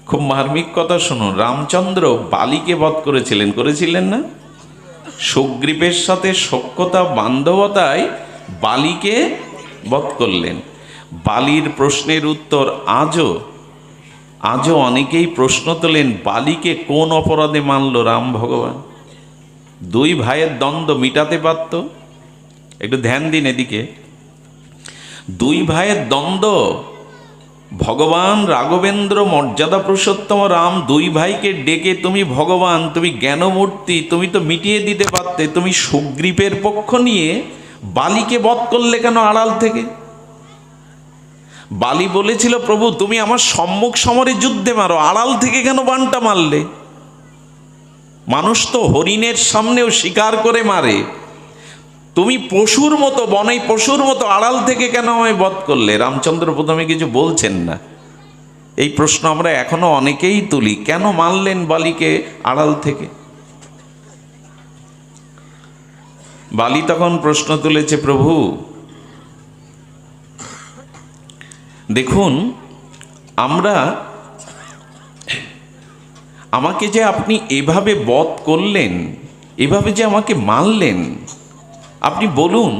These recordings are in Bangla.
খুব মার্মিক কথা শুনুন, রামচন্দ্র বালিকে বধ করেছিলেন না? সুগ্রীবের সাথে সখ্যতা বান্ধবতায় বালিকে বধ করলেন। বালির প্রশ্নের উত্তর আজও অনেকেই প্রশ্ন তোলেন, বালিকে কোন অপরাধে মানল রাম ভগবান? দুই ভাইয়ের দ্বন্দ্ব মিটাতে পারত। একটু ধ্যান দিন এদিকে। দুই ভাইয়ের দ্বন্দ্ব, ভগবান রাঘবেন্দ্র মর্যাদা পুরুষোত্তম রাম দুই ভাইকে ডেকে, তুমি ভগবান, তুমি জ্ঞানমূর্তি, তুমি তো মিটিয়ে দিতে পারতে, তুমি সুগ্রীবের পক্ষ নিয়ে বালিকে বধ করলে কেন আড়াল থেকে? বালি বলেছিল, প্রভু তুমি আমার সম্মুখ সমরে যুদ্ধে মারো, আড়াল থেকে কেন বানটা মারলে? মানুষ তো হরিণের সামনেও শিকার করে মারে, তুমি পশুর মতো, বনে পশুর মতো আড়াল থেকে কেন আমায় বধ করলে? রামচন্দ্র প্রথমে কিছু বলছেন না। এই প্রশ্ন আমরা এখনো অনেকেই তুলি, কেন মারলেন বালিকে আড়াল থেকে? বালি তখন প্রশ্ন তুলেছে, প্রভু দেখুন, আমাকে যে আপনি এভাবে বধ করলেন, এভাবে যে আমাকে মারলেন, আপনি বলুন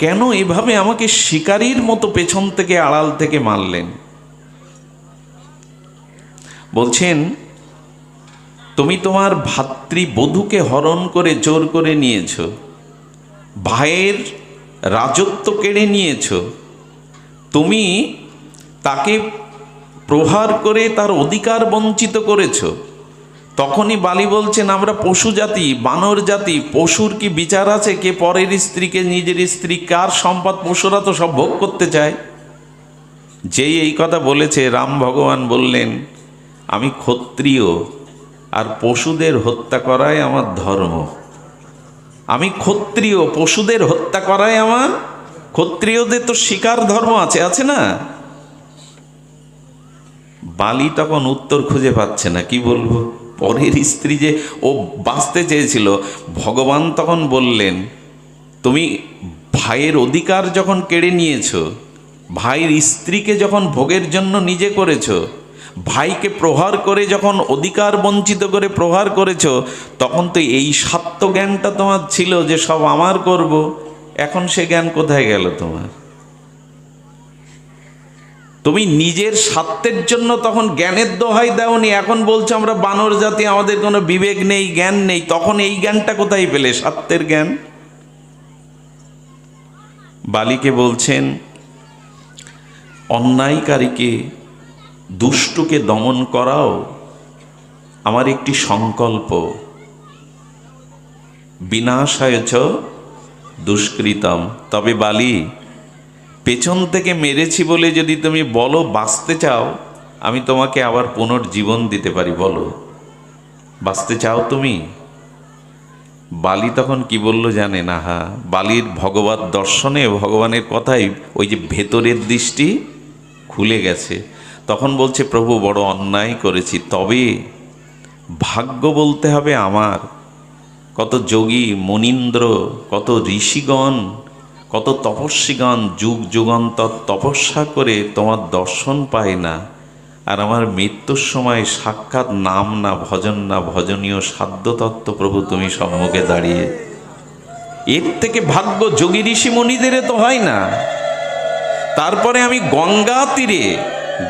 কেন এভাবে আমাকে শিকারীর মতো পেছন থেকে আড়াল থেকে মারলেন? বলছেন, তুমি তোমার ভাতৃবধূকে হরণ করে জোর করে নিয়েছ, ভাইয়ের রাজত্ব কেড়ে নিয়েছ, তুমি তাকে প্রহার করে তার অধিকার বঞ্চিত করেছ। তখনই বালি বলছেন, আমরা পশু জাতি, বানর জাতি, পশুর কি বিচার আছে? কে পরের স্ত্রীকে নিজের স্ত্রী, কার সম্পদ? পশুরা তো সব ভোগ করতে চায়। যেই এই কথা বলেছে, রাম ভগবান বললেন, আমি ক্ষত্রিয়, আর পশুদের হত্যা করাই আমার ধর্ম। আমি ক্ষত্রিয়, পশুদের হত্যা করাই আমার, ক্ষত্রিয়দের তো শিকার ধর্ম আছে না? বালি তখন উত্তর খুঁজে পাচ্ছে না, কি বলবো? পরের স্ত্রী যে ও বাঁচতে চেয়েছিল। ভগবান তখন বললেন, তুমি ভাইয়ের অধিকার যখন কেড়ে নিয়েছো, ভাইয়ের স্ত্রীকে যখন ভোগের জন্য নিজে করেছো, ভাইকে প্রহার করে যখন অধিকার বঞ্চিত করে প্রহার করেছো, তখন তো এই স্বার্থ জ্ঞানটা তোমার ছিল যে সব আমার করব। এখন সে জ্ঞান কোথায় গেল তোমার? তুমি নিজের স্বার্থের জন্য তখন জ্ঞানের দোহাই দাওনি, এখন বলছো আমরা বানর জাতি, আমাদের কোনো বিবেক নেই, জ্ঞান নেই। তখন এই জ্ঞানটা কোথায় পেলে, স্বার্থের জ্ঞান? বালিকে বলছেন, অন্যায়কারীকে, দুষ্টকে দমন করাও আমার একটি সংকল্প। বিনাশায়চ দুষ্কৃতম। তবে বালি, পেছন থেকে মেরেছি বলে যদি তুমি বলো বাঁচতে চাও, আমি তোমাকে আবার পুনর্জীবন দিতে পারি। বলো, বাঁচতে চাও তুমি? বালি তখন কি বলল জানেন? আহা, বালির ভগবত দর্শনে, ভগবানের কথাই ওই যে ভেতরের দৃষ্টি খুলে গেছে। তখন বলছে, প্রভু বড় অন্যায় করেছি, তবে ভাগ্য বলতে হবে আমার। কত যোগী মুনীন্দ্র, কত ঋষিগণ, কত তপস্বীগণ যুগ যুগান্তর তপস্যা করে তোমার দর্শন পায় না, আর আমার মৃত্যুর সময় সাক্ষাৎ নাম না, ভজন না, ভজনীয় সাধ্য তত্ত্ব প্রভু তুমি সম্মুখে দাঁড়িয়ে। এর থেকে ভাগ্য যোগী ঋষি মুনিদের তো হয় না। তারপরে আমি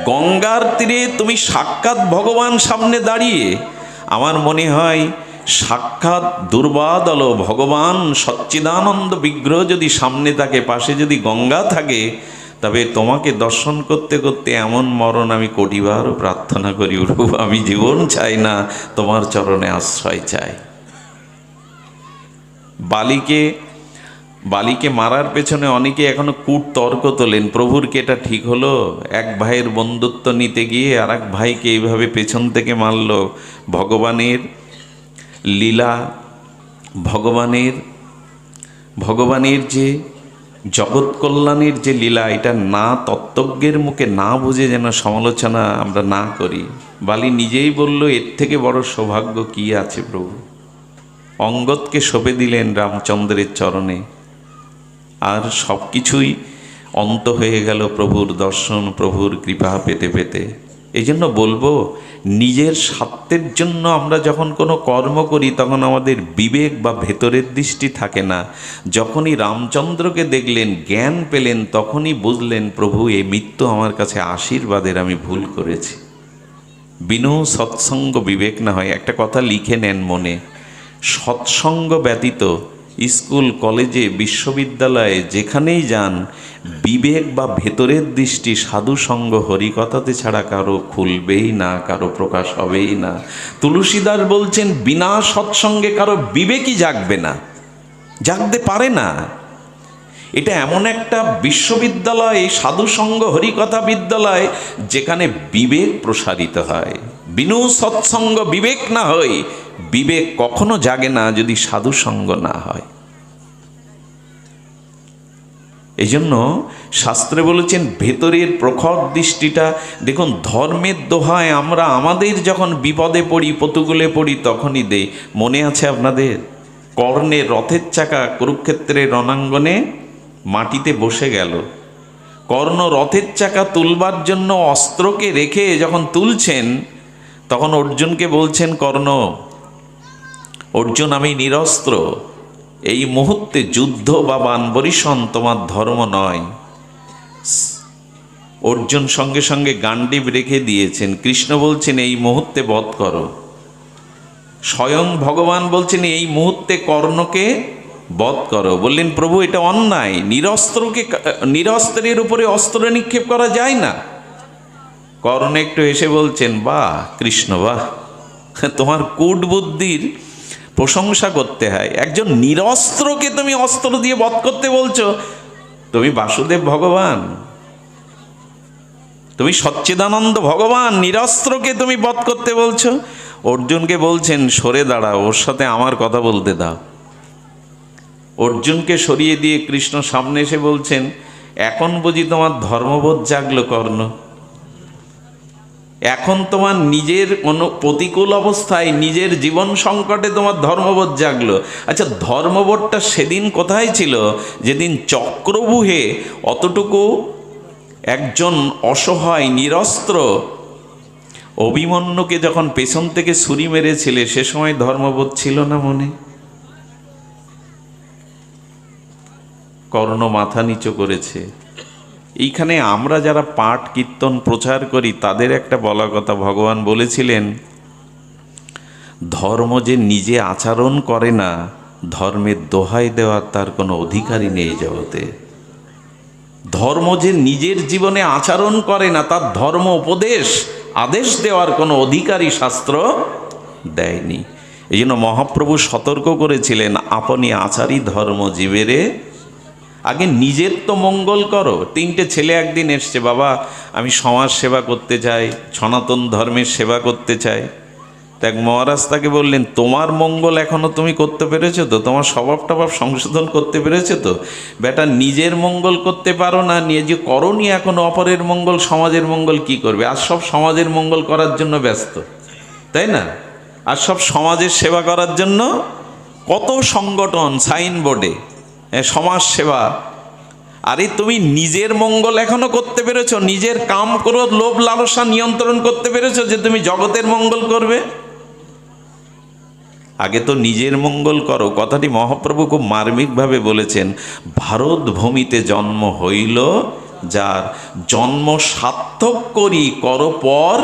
গঙ্গার তীরে তুমি সাক্ষাৎ ভগবান সামনে দাঁড়িয়ে, আমার মনে হয় সাক্ষাৎ দুর্বাদল ভগবান সচ্চিদানন্দ বিগ্রহ যদি সামনে থাকে, পাশে যদি গঙ্গা থাকে, তবে তোমাকে দর্শন করতে করতে এমন মরণ আমি কোটিবারও প্রার্থনা করি, প্রভু আমি জীবন চাই না, তোমার চরণে আশ্রয় চাই। বালিকে মারার পেছনে অনেকে এখনো কূট তর্ক তোলেন, প্রভুর কি এটা ঠিক হলো? এক ভাইয়ের বন্ধুত্ব নিতে গিয়ে আর এক ভাইকে এইভাবে পেছন থেকে মারল। ভগবানের লীলা, ভগবানের যে জগৎ কল্যাণের যে লীলা, এটা না তত্ত্বজ্ঞের মুখে না বুঝে যেন সমালোচনা আমরা না করি। বালি নিজেই বলল, এর থেকে বড় সৌভাগ্য কি আছে প্রভু? অঙ্গদকে সঁপে দিলেন রামচন্দ্রের চরণে, আর সব কিছুই অন্ত হয়ে গেল প্রভুর দর্শন, প্রভুর কৃপা পেতে পেতে। এই জন্য বলবো, নিজের স্বার্থের জন্য আমরা যখন কোনো কর্ম করি তখন আমাদের বিবেক বা ভেতরের দৃষ্টি থাকে না। যখনই রামচন্দ্রকে দেখলেন, জ্ঞান পেলেন, তখনই বুঝলেন প্রভু এই মৃত্যু আমার কাছে আশীর্বাদের, আমি ভুল করেছি। বিনু সৎসঙ্গ বিবেক না হয়। একটা কথা লিখে নেন মনে, সৎসঙ্গ ব্যতীত স্কুল, কলেজে, বিশ্ববিদ্যালয়ে যেখানেই যান, বিবেক বা ভেতরের দৃষ্টি সাধুসঙ্গ হরিকথাতে ছাড়া কারো খুলবেই না, কারো প্রকাশ হবেই না। তুলসীদাস বলছেন, বিনা সৎসঙ্গে কারো বিবেকই জাগবে না, জাগতে পারে না। এটা এমন একটা বিশ্ববিদ্যালয়, সাধুসঙ্গ হরিকথা বিদ্যালয়, যেখানে বিবেক প্রসারিত হয়। বিনু সৎসঙ্গ বিবেক না হয়। বিবেক কখনো জাগে না যদি সাধুসঙ্গ না হয়। এই জন্য শাস্ত্রে বলেছেন ভেতরের প্রখর দৃষ্টিটা দেখুন। ধর্মের দোহায় আমরা আমাদের যখন বিপদে পড়ি, প্রতিকূলে পড়ি, তখনই দেই। মনে আছে আপনাদের, কর্ণের রথের চাকা কুরুক্ষেত্রের রণাঙ্গনে মাটিতে বসে গেল। কর্ণ রথের চাকা তুলবার জন্য অস্ত্রকে রেখে যখন তুলছেন, তখন অর্জুনকে বলছেন, কর্ণ, অর্জুন, আমি নিরস্ত্র, এই মুহূর্তে যুদ্ধ বা বানবরিশন তোমার ধর্ম নয়। অর্জুন সঙ্গে সঙ্গে গান্ডীব রেখে দিয়েছেন। কৃষ্ণ বলছেন, এই মুহূর্তে বধ করো। স্বয়ং ভগবান বলছেন, এই মুহূর্তে কর্ণকে বধ করো। বললেন, প্রভু এটা অন্যায়, নিরস্ত্রের উপরে অস্ত্র নিক্ষেপ করা যায় না। কর্ণ একটু এসে বলছেন, বাহ কৃষ্ণ, বাহ, তোমার কূট বুদ্ধির প্রশংসা করতে হয়। একজন নিরস্ত্রকে তুমি অস্ত্র দিয়ে বধ করতে বলছো? তুমি বাসুদেব ভগবান, তুমি সচ্চিদানন্দ ভগবান, নিরস্ত্রকে তুমি বধ করতে বলছো? অর্জুনকে বলছেন, সরে দাঁড়াও, ওর সাথে আমার কথা বলতে দাও। অর্জুনকে সরিয়ে দিয়ে কৃষ্ণ সামনে এসে বলছেন, এখন বুঝি তোমার ধর্মবোধ জাগলো কর্ণ? এখন তোমার নিজের কোনো প্রতিকূল অবস্থায়, নিজের জীবন সংকটে তোমার ধর্মবোধ জাগলো? আচ্ছা, ধর্মবোধটা সেদিন কোথায় ছিল? যেদিন চক্রবুহে অতটুকু একজন অসহায় নিরস্ত্র অভিমন্যুকে যখন পেছন থেকে ছুরি মেরেছিলে, সে সময় ধর্মবোধ ছিল না মনে? কর্ণ মাথা নিচু করেছে। এইখানে আমরা যারা পাঠ কীর্তন প্রচার করি, তাদের একটা বলা কথা, ভগবান বলেছিলেন, ধর্ম যে নিজে আচরণ করে না, ধর্মের দোহাই দেওয়ার তার কোনো অধিকারই নেই জগতে। ধর্ম যে নিজের জীবনে আচরণ করে না, তার ধর্ম উপদেশ, আদেশ দেওয়ার কোনো অধিকারই শাস্ত্র দেয়নি। এই জন্য মহাপ্রভু সতর্ক করেছিলেন, আপনি আচারই ধর্ম জীবেরে, আগে নিজের তো মঙ্গল করো। 3টে ছেলে একদিন এসছে, বাবা আমি সমাজ সেবা করতে চাই, সনাতন ধর্মের সেবা করতে চাই। দেখ, মহারাজ তাকে বললেন, তোমার মঙ্গল এখনো তুমি করতে পেরেছো তো? তোমার স্বভাব টভাব সংশোধন করতে পেরেছো তো? বেটা, নিজের মঙ্গল করতে পারো না, নিয়ে যে করনি এখনো অপরের মঙ্গল, সমাজের মঙ্গল কি করবে? আর সব সমাজের মঙ্গল করার জন্য ব্যস্ত, তাই না? আর সব সমাজের সেবা করার জন্য কত সংগঠন, সাইনবোর্ডে সমাজ সেবা। আরে তুমি নিজের মঙ্গল এখনো করতে পেরেছো? নিজের কাম, ক্রোধ, লোভ, লালসা নিয়ন্ত্রণ করতে পেরেছো যে তুমি জগতের মঙ্গল করবে? আগে তো নিজের মঙ্গল করো। কথাটি মহাপ্রভু খুব মার্মিকভাবে বলেছেন, ভারত ভূমিতে জন্ম হইল যার, জন্ম সার্থক করি কর পর।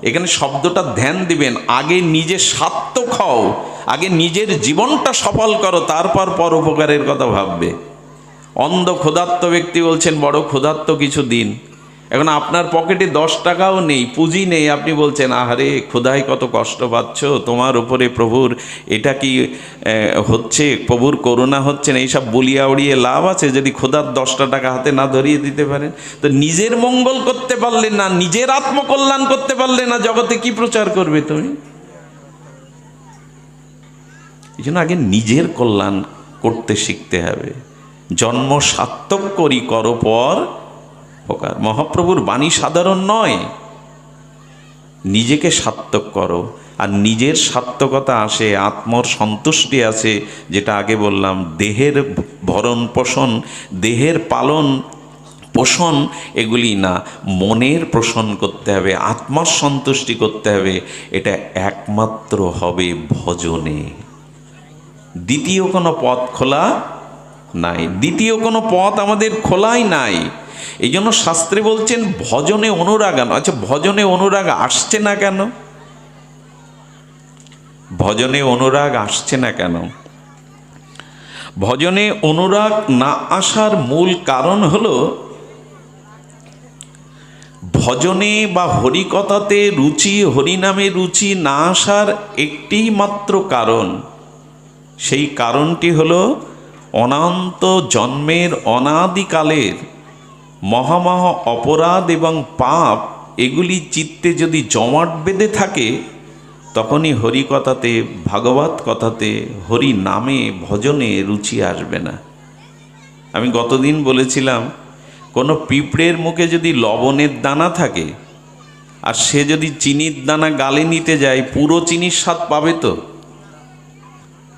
এখানে শব্দটা ধ্যান দিবেন, আগে নিজে সার্থক হও, আগে নিজের জীবনটা সফল করো, তারপর পর উপকারের কথা ভাববে। অন্ধ ক্ষুধার্ত ব্যক্তি বলছেন, বড় ক্ষুধার্ত, কিছু দিন। এখন আপনার পকেটে 10 টাকাও নেই, পুঁজি নেই, আপনি বলছেন, আহারে ক্ষুধায় কত কষ্ট পাচ্ছ, তোমার উপরে প্রভুর এটা কি হচ্ছে, প্রভুর করুণা হচ্ছে না, এইসব বলিয়া উড়িয়ে লাভ আছে যদি ক্ষুধার 10টা টাকা হাতে না ধরিয়ে দিতে পারেন? তো নিজের মঙ্গল করতে পারলে না, নিজের আত্মকল্যাণ করতে পারলে না, জগতে কি প্রচার করবে তুমি? এই জন্য আগে নিজের কল্যাণ করতে শিখতে হবে। জন্ম সার্থক করি কর পর উপকার। মহাপ্রভুর বাণী সাধারণ নয়, নিজেকে সার্থক করো। আর নিজের সার্থকতা আসে, আত্মর সন্তুষ্টি আছে, যেটা আগে বললাম, দেহের ভরণ পোষণ, দেহের পালন পোষণ এগুলি না, মনের পোষণ করতে হবে, আত্মার সন্তুষ্টি করতে হবে। এটা একমাত্র হবে ভজনে। দ্বিতীয় কোনো পথ খোলা নাই, দ্বিতীয় কোনো পথ আমাদের খোলাই নাই। এই জন্য শাস্ত্রে বলছেন ভজনে অনুরাগ আনো। আচ্ছা, ভজনে অনুরাগ আসছে না কেন? ভজনে অনুরাগ আসছে না কেন? ভজনে অনুরাগ না আসার মূল কারণ হলো ভজনে বা হরিকথাতে রুচি, হরিনামে রুচি না আসার একটি মাত্র কারণ। সেই কারণটি হলো অনন্ত জন্মের অনাদিকালের মহামহা অপরাধ এবং পাপ এগুলি চিত্তে যদি জমাট বেঁধে থাকে, তখনই হরিকথাতে, ভাগবত কথাতে, হরি নামে, ভজনে রুচি আসবে না। আমি গতদিন বলেছিলাম, কোনো পিঁপড়ের মুখে যদি লবণের দানা থাকে আর সে যদি চিনির দানা গালে নিতে যায়, পুরো চিনির স্বাদ পাবে তো?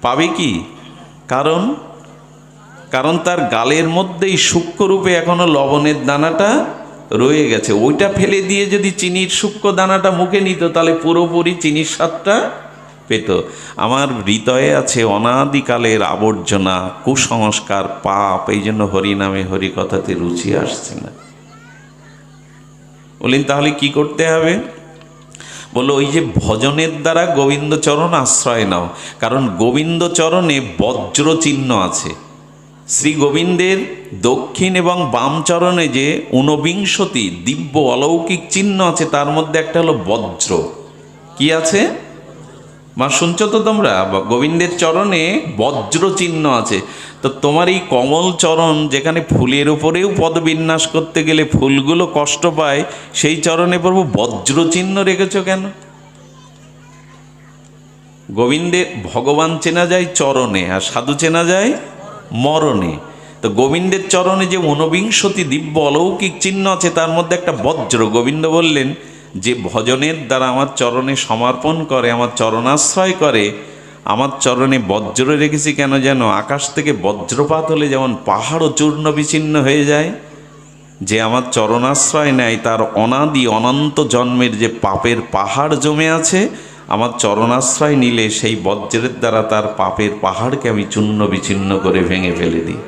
পাবে কি? কারণ তার গালের মধ্যেই সূক্ষ্মরূপে এখনো লবণের দানাটা রয়ে গেছে। ওইটা ফেলে দিয়ে যদি চিনির সূক্ষ্ম দানাটা মুখে নিত, তাহলে পুরোপুরি চিনির স্বাদটা পেত। আমার হৃদয়ে আছে অনাদিকালের আবর্জনা, কুসংস্কার, পাপ, এই জন্য হরিনামে, হরিকথাতে রুচি আসছে না। বললেন তাহলে কি করতে হবে? বললো ওই যে ভজনের দ্বারা গোবিন্দচরণ আশ্রয় নাও। কারণ গোবিন্দচরণে বজ্র চিহ্ন আছে। শ্রী গোবিন্দের দক্ষিণ এবং বাম চরণে যে ঊনবিংশতি দিব্য অলৌকিক চিহ্ন আছে, তার মধ্যে একটা হলো বজ্র। কি আছে মা, শুনছো তো তোমরা? গোবিন্দের চরণে বজ্র চিহ্ন আছে। তো তোমার এই কমল চরণ, যেখানে ফুলের উপরেও পদবিন্যাস করতে গেলে ফুলগুলো কষ্ট পায়, সেই চরণে প্রভু বজ্র চিহ্ন রেখেছ কেন? গোবিন্দের ভগবান চেনা যায় চরণে, আর সাধু চেনা যায় মরণে। তো গোবিন্দের চরণে যে ঊনবিংশতি দিব্য অলৌকিক চিহ্ন আছে, তার মধ্যে একটা বজ্র। গোবিন্দ বললেন, যে ভজনের দ্বারা আমার চরণে সমর্পণ করে, আমার চরণাশ্রয় করে, আমার চরণে বজ্র রেখেছি কেন? যেন আকাশ থেকে বজ্রপাত হলে যেমন পাহাড়ও চূর্ণ বিচ্ছিন্ন হয়ে যায়, যে আমার চরণাশ্রয় নেয়, তার অনাদি অনন্ত জন্মের যে পাপের পাহাড় জমে আছে, আমার চরণাশ্রয় নিলে সেই বজ্রের দ্বারা তার পাপের পাহাড়কে আমি চূর্ণ বিচ্ছিন্ন করে ভেঙে ফেলে দিই।